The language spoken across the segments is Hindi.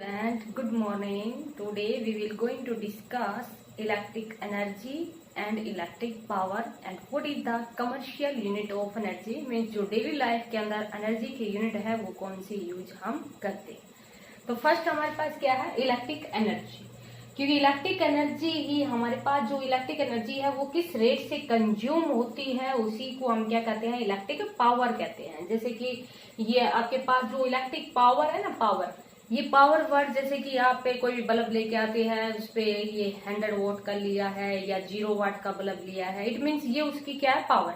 And good morning. Today we will going to discuss electric energy and electric power and what is the commercial unit of energy means जो डेली लाइफ के अंदर एनर्जी के यूनिट है वो कौन सी यूज हम करते हैं। तो फर्स्ट हमारे पास क्या है, इलेक्ट्रिक एनर्जी। क्योंकि इलेक्ट्रिक एनर्जी ही हमारे पास जो इलेक्ट्रिक एनर्जी है वो किस रेट से कंज्यूम होती है उसी को हम क्या कहते हैं, इलेक्ट्रिक पावर कहते हैं। जैसे कि ये आपके पास जो इलेक्ट्रिक पावर है ना, पावर, ये पावर वर्ड जैसे कि आप पे कोई भी बल्ब लेके आते हैं उस पे ये 100 वोट का लिया है या 0 वाट का बल्ब लिया है, इट मीन्स ये उसकी क्या है, पावर।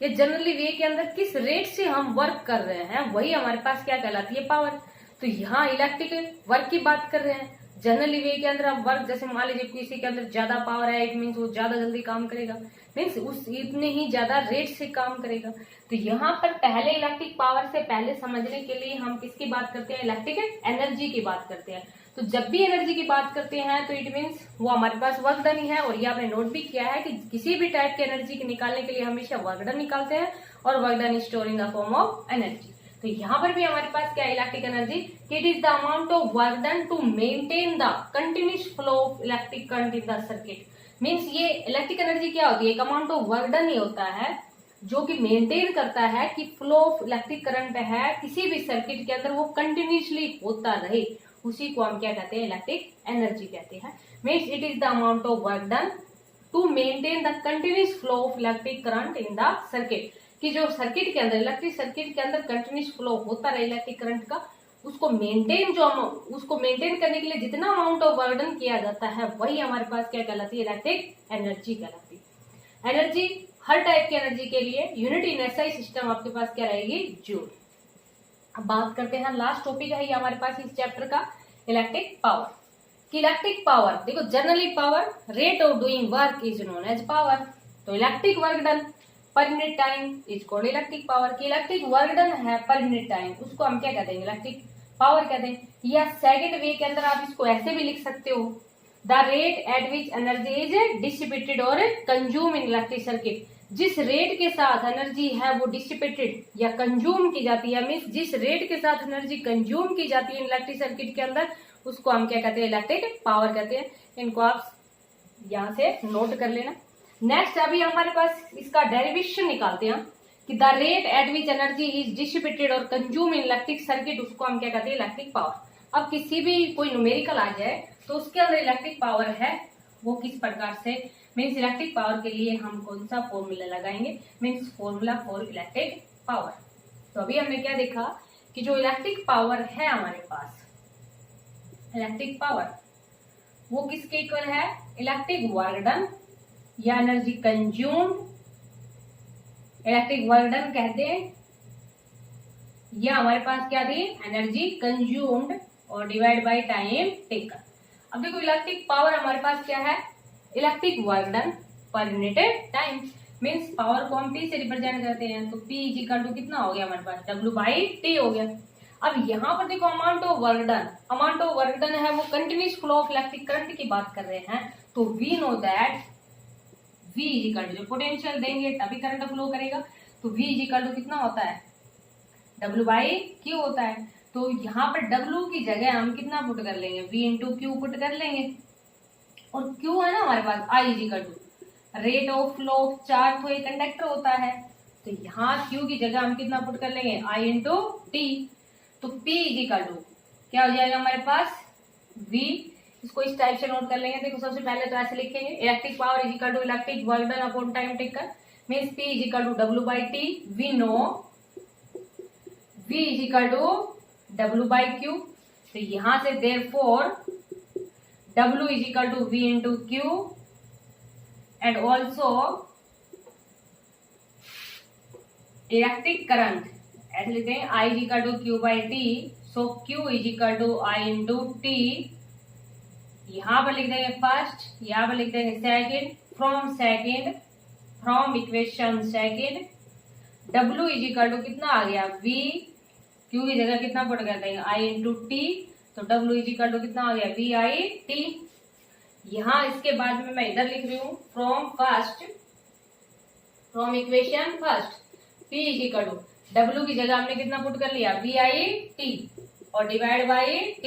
ये जनरली वे के अंदर किस रेट से हम वर्क कर रहे हैं वही हमारे पास क्या कहलाती है, पावर। तो यहाँ इलेक्ट्रिक वर्क की बात कर रहे हैं। जनरली वे के अंदर आप वर्क, जैसे मान लीजिए किसी के अंदर ज्यादा पावर है, इट मीन्स वो ज्यादा जल्दी काम करेगा, मीन्स उस इतने ही ज्यादा रेट से काम करेगा। तो यहाँ पर पहले इलेक्ट्रिक पावर से पहले समझने के लिए हम किसकी बात करते हैं, इलेक्ट्रिक एनर्जी की बात करते हैं। तो जब भी एनर्जी की बात करते हैं तो इट मीन्स वो हमारे पास वर्क डन ही है। और ये आपने नोट भी किया है कि किसी भी टाइप की एनर्जी के निकालने के लिए हमेशा वर्क डन निकालते हैं और work done store in the form of energy. तो यहाँ पर भी हमारे पास क्या है, electric energy, it is the amount of work done to maintain the continuous flow of electric current in the circuit. Means ये इलेक्ट्रिक एनर्जी क्या होती है, एक अमाउंट ऑफ वर्क डन ही होता है जो कि मेंटेन करता है कि फ्लो ऑफ इलेक्ट्रिक करंट है किसी भी सर्किट के अंदर वो कंटिन्यूसली होता रहे, उसी को हम क्या कहते हैं, इलेक्ट्रिक एनर्जी कहते हैं। Means it is the amount of work done to maintain the continuous flow of electric current in the circuit, कि जो सर्किट के अंदर, इलेक्ट्रिक सर्किट के अंदर कंटिन्यूस फ्लो होता रहे इलेक्ट्रिक करंट का, उसको मेंटेन करने के लिए जितना अमाउंट ऑफ वर्क डन किया जाता है वही हमारे पास क्या कहलाती है, इलेक्ट्रिक एनर्जी कहलाती है। एनर्जी हर टाइप की एनर्जी के लिए यूनिट इन एसआई सिस्टम आपके पास क्या रहेगी, जूल। अब बात करते हैं, लास्ट टॉपिक है ये हमारे पास इस चैप्टर का, इलेक्ट्रिक पावर। कि इलेक्ट्रिक पावर देखो, generally power rate of doing work is known as power. तो electric work done per unit time is called electric power. की इलेक्ट्रिक वर्क डन है पर यूनिट टाइम, उसको हम क्या कहते हैं, इलेक्ट्रिक पावर कहते हैं। या सेकंड वे के अंदर आप इसको ऐसे भी लिख सकते हो, the rate at which energy is dissipated और कंज्यूम इन इलेक्ट्रिक सर्किट। जिस रेट के साथ एनर्जी है वो डिसिपेटेड या कंज्यूम की जाती है, मीन्स जिस रेट के साथ एनर्जी कंज्यूम की जाती है इलेक्ट्रिक सर्किट के अंदर, उसको हम क्या कहते हैं, इलेक्ट्रिक पावर कहते हैं। इनको आप यहाँ से नोट कर लेना। नेक्स्ट अभी हमारे पास इसका डेरिवेशन निकालते हैं कि the rate at which energy is dissipated और कंज्यूम इन इलेक्ट्रिक सर्किट, उसको हम क्या कहते हैं, इलेक्ट्रिक पावर। अब किसी भी कोई न्यूमेरिकल आ जाए तो उसके अंदर इलेक्ट्रिक पावर है वो किस प्रकार से, मीन्स इलेक्ट्रिक पावर के लिए हम कौन सा फॉर्मूला लगाएंगे, means formula for electric power. तो अभी हमने क्या देखा कि जो इलेक्ट्रिक पावर है हमारे पास, इलेक्ट्रिक पावर वो किसके इक्वल है, इलेक्ट्रिक वर्क डन या energy consumed, electric work done कहते हैं, या हमारे पास क्या थी, एनर्जी कंज्यूम्ड और डिवाइड बाय टाइम टेकन। अब देखो इलेक्ट्रिक पावर हमारे पास क्या है, electric work done per unit time. Means power को हम P से रिप्रेजेंट करते हैं, तो P इज इक्वल टू कितना हो गया हमारे पास, W बाई टी हो गया। अब यहाँ पर देखो amount of work done, amount of work done है वो continuous flow of electric current की बात कर रहे हैं। तो we know that V is equal to, potential देंगे तभी करंट फ्लो करेगा, तो V इज इक्वल टू कितना होता है, W बाई Q होता है। तो यहाँ पर W की जगह हम कितना पुट कर लेंगे, V इंटू क्यू पुट कर लेंगे, और Q है ना हमारे पास I is equal to rate of flow of charge, तो एक कंडक्टर होता है, तो यहाँ Q की जगह हम कितना पुट कर लेंगे, I इंटू टी। तो P इज इक्वल टू क्या हो जाएगा हमारे पास, V। इसको इस टाइप से नोट कर लेंगे। देखो सबसे पहले तो ऐसे लिखेंगे, electric power is equal to electric work done upon time taken, means P is equal to W by t. We know V is equal to W by Q। तो यहां से therefore W is equal to V into Q and also electric current ऐसे लिखते हैं, I is equal to Q by t, so Q is equal to I into t. यहां पर लिख देंगे फर्स्ट, यहां पर लिख देंगे second, from equation second W is equal to कितना आ गया, V, Q की जगह कितना पुट कर देंगे, I इंटू टी, तो W इज इक्वल टू कितना आ गया, V I T। यहाँ इसके बाद में मैं इधर लिख रही हूँ from equation first, P is equal to W की जगह हमने कितना पुट कर लिया, V I T और डिवाइड बाई T।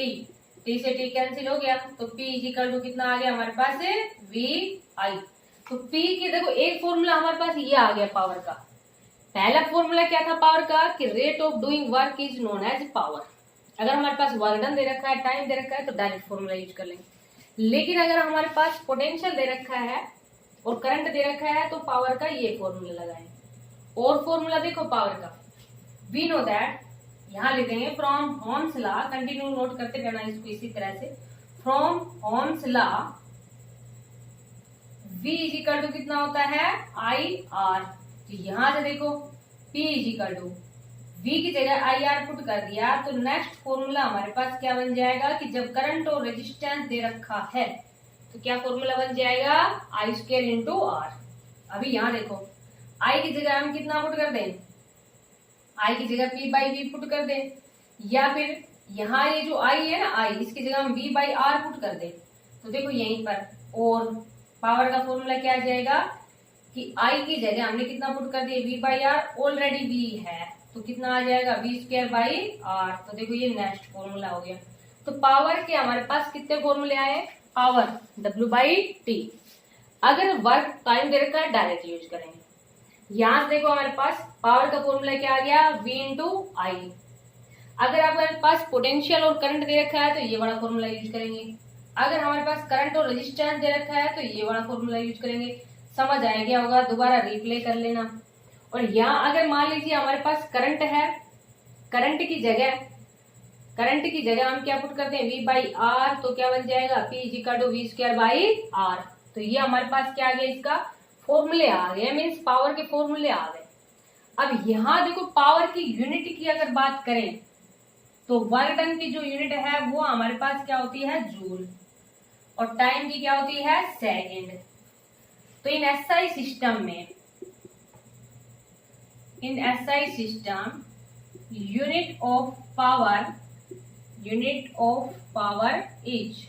टी से टी कैंसिल हो गया, तो P इज इक्वल टू कितना आ गया हमारे पास है वी आई। तो P की देखो एक फॉर्मूला हमारे पास ये आ गया पावर का। पहला फॉर्मूला क्या था पावर का कि rate of doing work is known as power. अगर हमारे पास वर्क डन दे रखा है, टाइम दे रखा है, तो डायरेक्ट फॉर्मूला यूज कर लेंगे। लेकिन अगर हमारे पास पोटेंशियल दे रखा है और करंट दे रखा है तो पावर का ये फॉर्मूला लगाएंगे। और फॉर्मूला देखो पावर का, वी नो दैट, यहां लिख देंगे from Ohm's law, continue note करते रहना इसको इसी तरह से। From Ohm's law V is equal to कितना होता है आई आर। तो यहां से देखो P is equal to V की जगह आई आर पुट कर दिया, तो नेक्स्ट फॉर्मूला हमारे पास क्या बन जाएगा कि जब करंट और रेजिस्टेंस दे रखा है तो क्या फॉर्मूला बन जाएगा आई स्क्वायर इंटू आर। अभी यहां देखो आई की जगह हम कितना पुट कर दें, आई की जगह P बाई वी पुट कर दें, या फिर यहाँ ये जो आई है ना आई, इसकी जगह हम V बाई आर पुट कर दें। तो देखो यहीं पर और पावर का फॉर्मूला क्या आ जाएगा कि आई की जगह हमने कितना पुट कर दिया V by R, already V है तो कितना आ जाएगा V स्क्वायर बाई आर। तो देखो ये नेक्स्ट फॉर्मूला हो गया। तो पावर के हमारे पास कितने फॉर्मूले आए, पावर W बाई टी। अगर वर्क टाइम दे रखा है डायरेक्ट यूज करेंगे। यहां से देखो हमारे पास पावर का फॉर्मूला क्या आ गया V इंटू आई। अगर हमारे पास पोटेंशियल और करंट दे रखा है तो ये वाला फॉर्मूला यूज करेंगे। अगर हमारे पास करंट और रेजिस्टेंस दे रखा है तो ये वाला फॉर्मूला यूज करेंगे। समझ आ गया होगा, दोबारा रिप्ले कर लेना। और यहाँ अगर मान लीजिए हमारे पास करंट है, करंट की जगह हम क्या पुट करते हैं V बाई आर, तो क्या बन जाएगा P is equal to V square by R. तो ये हमारे पास क्या आ गया, इसका फॉर्मूले आ गए, मीन्स पावर के फॉर्मूले आ गए। अब यहाँ देखो पावर की यूनिट की अगर बात करें तो वर्क डन की जो यूनिट है वो हमारे पास क्या होती है जूल, और टाइम की क्या होती है सेकेंड। तो in SI system unit of power is,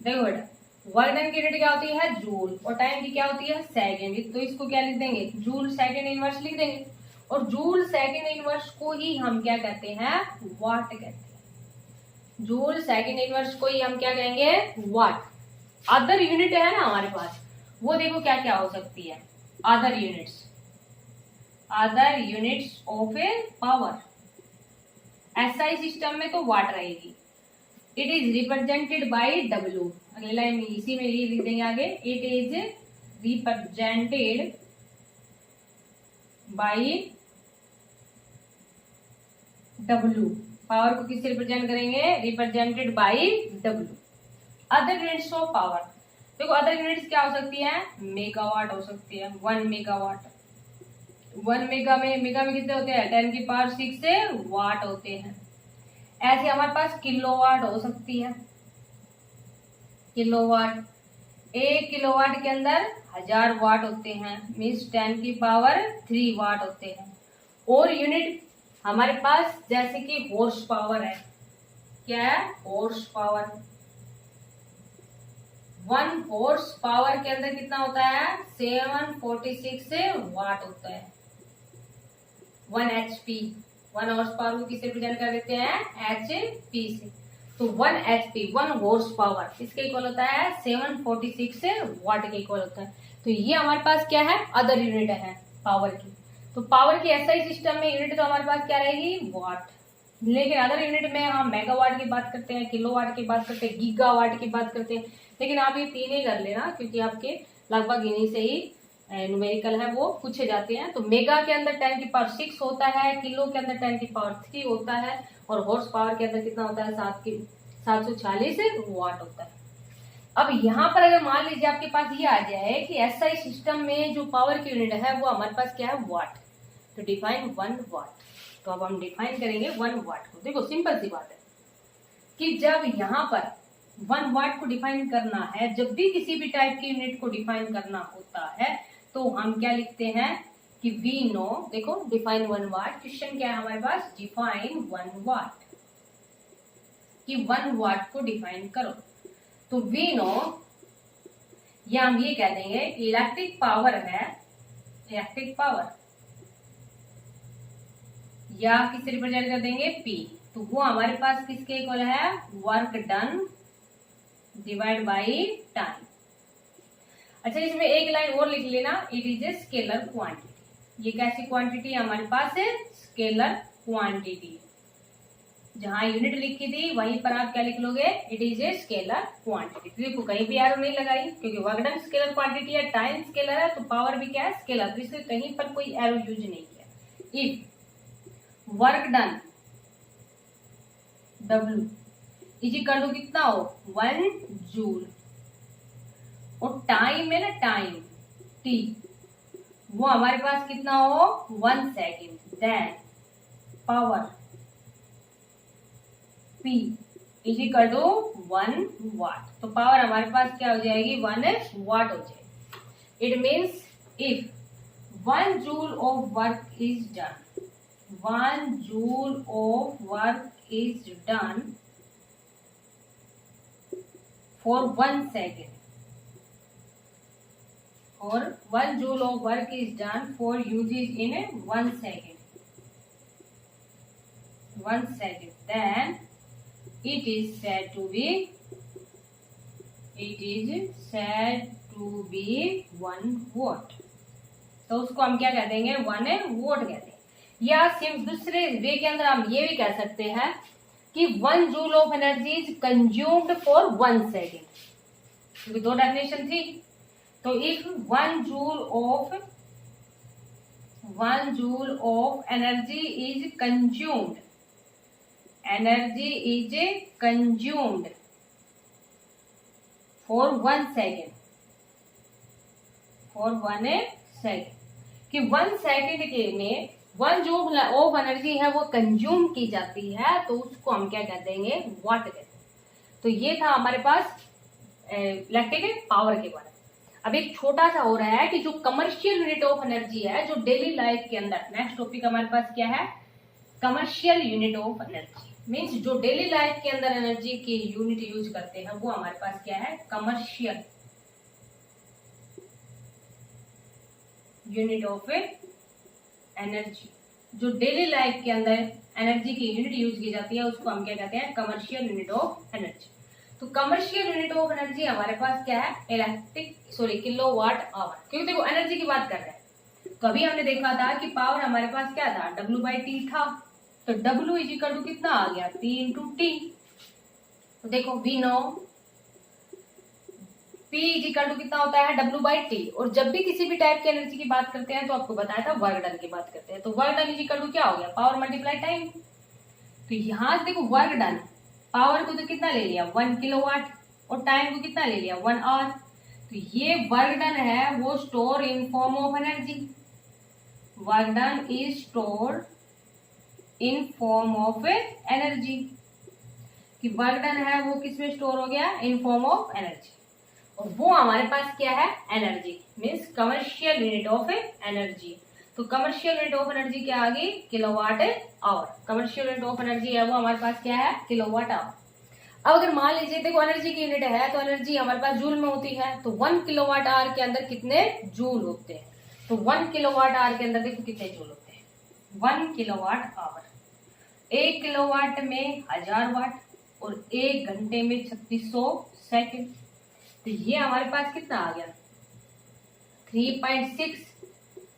देखो बेटा वर्क डन की यूनिट क्या होती है जूल और टाइम की क्या होती है सेकेंड। तो इसको क्या लिख देंगे जूल सेकेंड इनवर्स लिख देंगे। और जूल सेकेंड इनवर्स को ही हम क्या कहते हैं वाट कहते हैं। जूल सेकेंड इनवर्स को ही हम क्या कहेंगे वाट। अदर यूनिट है ना हमारे पास, वो देखो क्या क्या हो सकती है other units of A power. SI system में तो वाट रहेगी। It is represented by W, अगले लाइन में इसी में ये लिख देंगे आगे, it is represented by W। Power को किससे रिप्रेजेंट करेंगे, represented by W। Other units of power, देखो अदर यूनिट्स क्या हो सकती है, मेगावाट हो सकती है, 1 मेगावाट। 1 मेगा में कितने होते हैं 10 की पावर 6 से वाट होते हैं। ऐसे हमारे पास किलोवाट हो सकती है, किलोवाट 1 किलोवाट के अंदर 1000 वाट होते हैं, मीन्स 10 की पावर 3 वाट होते हैं। और यूनिट हमारे पास जैसे कि हॉर्स पावर है, क्या है हॉर्स पावर। 1 हॉर्स पावर के अंदर कितना होता है 746 वाट होता है। 1 HP, 1 हॉर्स पावर को किससे रिप्रेजेंट कर देते हैं HP से। तो 1 HP 1 हॉर्स पावर इसके इक्वल होता है 746 वाट के इक्वल होता है। तो ये हमारे पास क्या है अदर यूनिट है पावर की। तो पावर की एसआई सिस्टम में यूनिट तो हमारे पास क्या रहेगी वाट। लेकिन अदर यूनिट में हम मेगावाट की बात करते हैं, किलोवाट की बात करते हैं, गीगावाट की बात करते हैं। लेकिन आप ये 3 ही कर लेना क्योंकि आपके लगभग इन्हीं से ही न्यूमेरिकल है वो पूछे जाते हैं। तो मेगा के अंदर 10 की पावर 6 होता है, किलो के अंदर 10 की पावर 3 होता है, और हॉर्स पावर के अंदर कितना होता है 746 वाट होता है। अब यहाँ पर अगर मान लीजिए आपके पास ये आ जाए कि एसआई सिस्टम में जो पावर की यूनिट है वो हमारे पास क्या है वाट, तो डिफाइन 1 वाट। तो अब हम डिफाइन करेंगे 1 वाट को। देखो सिंपल सी बात है कि जब यहाँ पर 1 वाट को डिफाइन करना है, जब भी किसी भी टाइप की यूनिट को डिफाइन करना होता है तो हम क्या लिखते हैं कि वी नो, देखो डिफाइन 1 वाट। क्वेश्चन क्या है हमारे पास डिफाइन 1 वाट, कि 1 वाट को डिफाइन करो। तो वी नो, या हम ये कह देंगे इलेक्ट्रिक पावर है, इलेक्ट्रिक पावर या किससे रिप्रेजेंट कर देंगे P। तो वो हमारे पास किसके इक्वल है, work done divide by time. अच्छा, इसमें एक लाइन और लिख लेना, it is a scalar quantity. ये कैसी क्वांटिटी हमारे पास है, स्केलर क्वांटिटी। जहां यूनिट लिखी थी वहीं पर आप क्या लिख लोगे, it is a scalar quantity. देखो कहीं भी एरो नहीं लगाई, क्योंकि वर्क डन स्केलर क्वांटिटी है, टाइम स्केलर है, तो पावर भी क्या है, स्केलर, तो इसलिए कहीं पर कोई एरो यूज नहीं किया। If work done W is equal to कितना हो, 1 जूल, और टाइम है ना, टाइम T, वो हमारे पास कितना हो, 1 second, then power P is equal to 1 watt. तो पावर हमारे पास क्या हो जाएगी, 1 वाट हो जाएगी। It means if 1 joule of work is done, 1 joule of work is done for 1 second, और 1 joule of work is done for usage in 1 second, 1 second, then it is said to be 1 watt। तो उसको हम क्या कह देंगे, 1 वोट कहते हैं। या सिर्फ दूसरे वे के अंदर हम ये भी कह सकते हैं कि 1 joule of energy is consumed for 1 second, क्योंकि दो डेफिनेशन थी। तो if 1 joule of energy is consumed, energy is consumed for 1 second, for 1 second, कि 1 सेकेंड के में 1 जूल ऑफ एनर्जी है वो कंज्यूम की जाती है, तो उसको हम क्या कह देंगे, वाट कहते हैं। तो ये था हमारे पास इलेक्ट्रिक पावर के बारे में। अब एक छोटा सा हो रहा है कि जो कमर्शियल यूनिट ऑफ एनर्जी है, जो डेली लाइफ के अंदर, नेक्स्ट टॉपिक हमारे पास क्या है, commercial unit of energy. Means जो डेली लाइफ के अंदर एनर्जी की यूनिट यूज करते हैं वो हमारे पास क्या है, कमर्शियल यूनिट ऑफ एनर्जी। जो डेली लाइफ के अंदर एनर्जी की यूनिट यूज की जाती है उसको हम क्या कहते हैं, कमर्शियल यूनिट ऑफ एनर्जी। तो कमर्शियल यूनिट ऑफ एनर्जी हमारे पास क्या है, किलोवाट आवर, क्योंकि देखो एनर्जी की बात कर रहे हैं। तो अभी हमने देखा था कि पावर हमारे पास क्या था, W/T था। तो W इज इक्वल टू कितना आ गया, P इंटू T। तो देखो we know P is equal to कितना होता है, W/T। और जब भी किसी भी टाइप की एनर्जी की बात करते हैं तो आपको बताया था वर्क डन की बात करते हैं। तो work done is equal to क्या हो गया, पावर मल्टीप्लाई टाइम। तो यहां से देखो वर्क डन, पावर को तो कितना ले लिया, 1 किलोवाट, और टाइम को कितना ले लिया, 1 आवर। तो ये वर्क डन है वो store in form of energy, work done is store in form of energy, कि वर्क डन है वो किसमें स्टोर हो गया, इन फॉर्म ऑफ एनर्जी। और वो हमारे पास क्या है, energy, means commercial unit of energy. तो कमर्शियल यूनिट ऑफ एनर्जी क्या आ गई, kilowatt hour. Commercial unit of energy है वो हमारे पास क्या है, किलोवाट आवर। अब अगर मान लीजिए देखो एनर्जी की यूनिट है, तो एनर्जी हमारे पास जूल में होती है, तो 1 किलोवाट आवर के अंदर कितने जूल होते हैं। तो 1 किलोवाट आवर के अंदर देखो कितने जूल होते हैं, 1 किलोवाट आवर। 1 किलोवाट में 1000 वाट, और 1 घंटे में 3600 सेकेंड। तो ये हमारे पास कितना आ गया, 3.6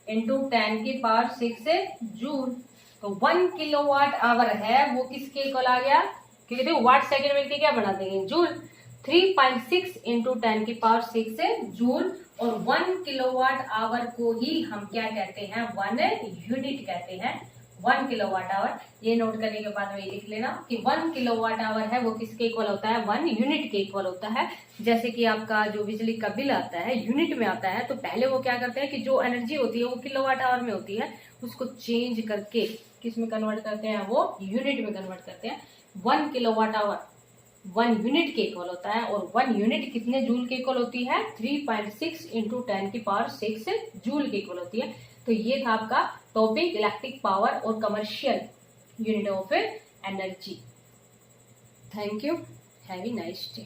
इंटू 10 की पावर 6 जूल। तो 1 किलोवाट आवर है वो किसके इक्वल आ गया, क्योंकि देखो वाट सेकेंड मिलके क्या बना देंगे, जूल। 3.6 इंटू 10 की पावर 6 जूल। और 1 किलोवाट आवर को ही हम क्या कहते हैं, 1 यूनिट कहते हैं, 1 किलोवाट आवर। ये नोट करने के बाद में लिख लेना कि 1 किलोवाट आवर है वो किसके इक्वल होता है, 1 यूनिट के इक्वल होता है। जैसे कि आपका जो बिजली का बिल आता है यूनिट में आता है, तो पहले वो क्या करते हैं कि जो एनर्जी होती है वो किलोवाट आवर में होती है, उसको चेंज करके किस में कन्वर्ट करते हैं, वो यूनिट में कन्वर्ट करते हैं। 1 किलोवाट आवर 1 यूनिट के इक्वल होता है, और 1 यूनिट कितने जूल के इक्वल होती है, 3.6 इंटू 10 की पावर 6 जूल के इक्वल होती है। तो ये था आपका टॉपिक, इलेक्ट्रिक पावर और commercial unit of energy. Thank you, have a nice day.